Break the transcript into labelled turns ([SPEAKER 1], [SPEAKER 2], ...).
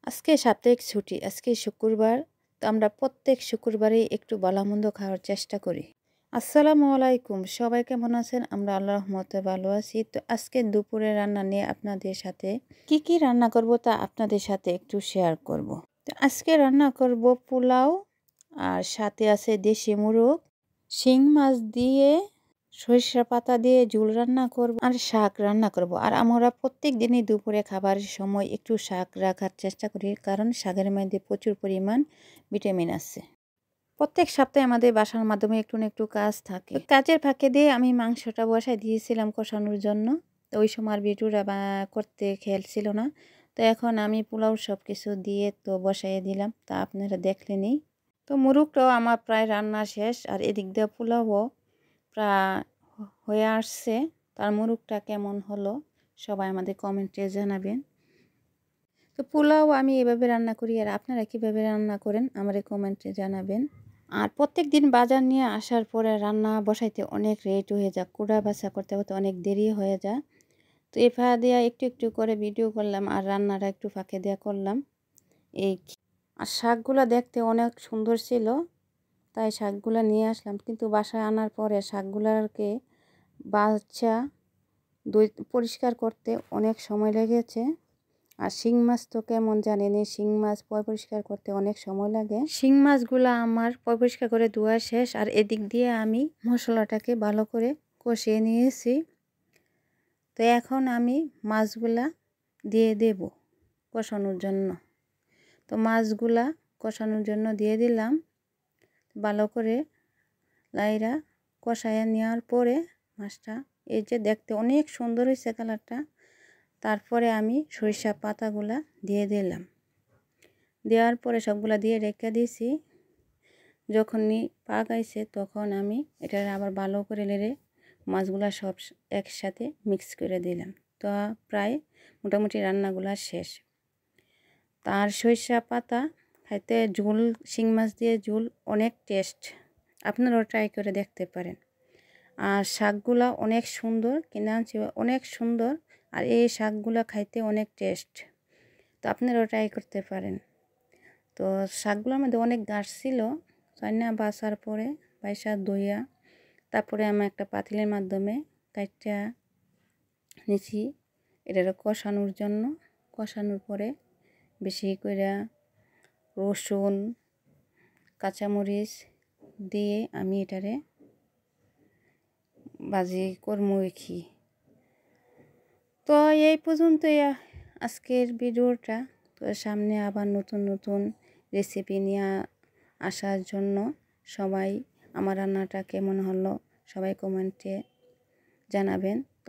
[SPEAKER 1] আজকে সাপ্তাহিক ছুটি। আজকে শুক্রবার। তো আমরা প্রত্যেক শুক্রবারেই একটু ভালো-মন্দ খাওয়ার চেষ্টা করি। আসসালামু আলাইকুম। সবাই কেমন আছেন? আমরা আল্লাহর রহমতে ভালো আছি। তো আজকে দুপুরে রান্না নিয়ে আপনাদের সাথে কি রান্না করব তা আপনাদের সাথে একটু শেয়ার করব। তো আজকে রান্না করব পোলাও, আর সাথে আছে দেশি মুরগ, শিং মাছ দিয়ে সরিষা পাতা দিয়ে ঝোল রান্না করব, আর শাক রান্না করব। আর আমরা প্রত্যেক দিনই দুপুরে খাবারের সময় একটু শাক রাখার চেষ্টা করি, কারণ শাকের মধ্যে প্রচুর পরিমাণ ভিটামিন আছে। প্রত্যেক সপ্তাহে আমাদের বাসার মাধ্যমে একটু না একটু কাজ থাকে। কাজের ফাঁকে দিয়ে আমি মাংসটা বসাই দিয়েছিলাম কষানোর জন্য। তো ওই সময় আর ভিডিওটা করতে খেয়াল ছিল না। তো এখন আমি পোলাও সব কিছু দিয়ে তো বসাইয়ে দিলাম, তা আপনারা দেখলেনই। তো মুরগটাও আমার প্রায় রান্না শেষ, আর এদিক দিয়ে পোলাও প্রায় হয়ে আসছে। তার মুরগটা কেমন হলো সবাই আমাদের কমেন্টে জানাবেন। তো পোলাও আমি এভাবে রান্না করি, আর আপনারা কীভাবে রান্না করেন আমাদের কমেন্টে জানাবেন। আর প্রত্যেক দিন বাজার নিয়ে আসার পরে রান্না বসাইতে অনেক লেট হয়ে যায়, কুড়া বাছা করতে করতে অনেক দেরি হয়ে যায়। তো এই ফাঁকা দিয়ে একটু একটু করে ভিডিও করলাম, আর রান্নাটা একটু ফাঁকে দেওয়া করলাম। এই আর শাকগুলো দেখতে অনেক সুন্দর ছিল, তাই শাকগুলো নিয়ে আসলাম। কিন্তু বাসায় আনার পরে শাকগুলোকে বাছা পরিষ্কার করতে অনেক সময় লেগেছে। আর শিং মাছ তো কেমন জানেনি, শিং মাছ পরিষ্কার করতে অনেক সময় লাগে। শিং মাছগুলো আমার পরিষ্কার করে ধোয়া শেষ, আর এদিক দিয়ে আমি মশলাটাকে ভালো করে কষিয়ে নিয়েছি। তো এখন আমি মাছগুলা দিয়ে দেব কষানোর জন্য। তো মাছগুলা কষানোর জন্য দিয়ে দিলাম। ভালো করে লাইরা কষাইয়া নেওয়ার পরে মাছটা, এই যে দেখতে অনেক সুন্দর হয়েছে কালারটা। তারপরে আমি সরিষা পাতাগুলা দিয়ে দিলাম। দেওয়ার পরে সবগুলা দিয়ে রেখে দিয়েছি। যখনই পাকাইছে তখন আমি এটা আবার ভালো করে নেড়ে মাছগুলা সব একসাথে মিক্স করে দিলাম। তো প্রায় মোটামুটি রান্নাগুলা শেষ। তার সরিষা পাতা খাইতে ঝোল, শিং মাছ দিয়ে ঝোল অনেক টেস্ট, আপনারাও ট্রাই করে দেখতে পারেন। আর শাকগুলা অনেক সুন্দর, কিনে আনছি অনেক সুন্দর, আর এই শাকগুলা খাইতে অনেক টেস্ট। তো আপনারাও ট্রাই করতে পারেন। তো শাকগুলোর মধ্যে অনেক গাছ ছিল, চাইনা বাছার পরে বাইসা দইয়া তারপরে আমি একটা পাতিলের মাধ্যমে কাটটা নিছি এটারে কষানোর জন্য। কষানোর পরে বেশি করে রসুন, কাঁচামরিচ দিয়ে আমি এটারে ভাজি করবো কি। তো এই পর্যন্তই আজকের ভিডিওটা। তো সামনে আবার নতুন নতুন রেসিপি নিয়ে আসার জন্য সবাই আমার রান্নাটা কেমন হলো সবাই কমেন্টে জানাবেন। তো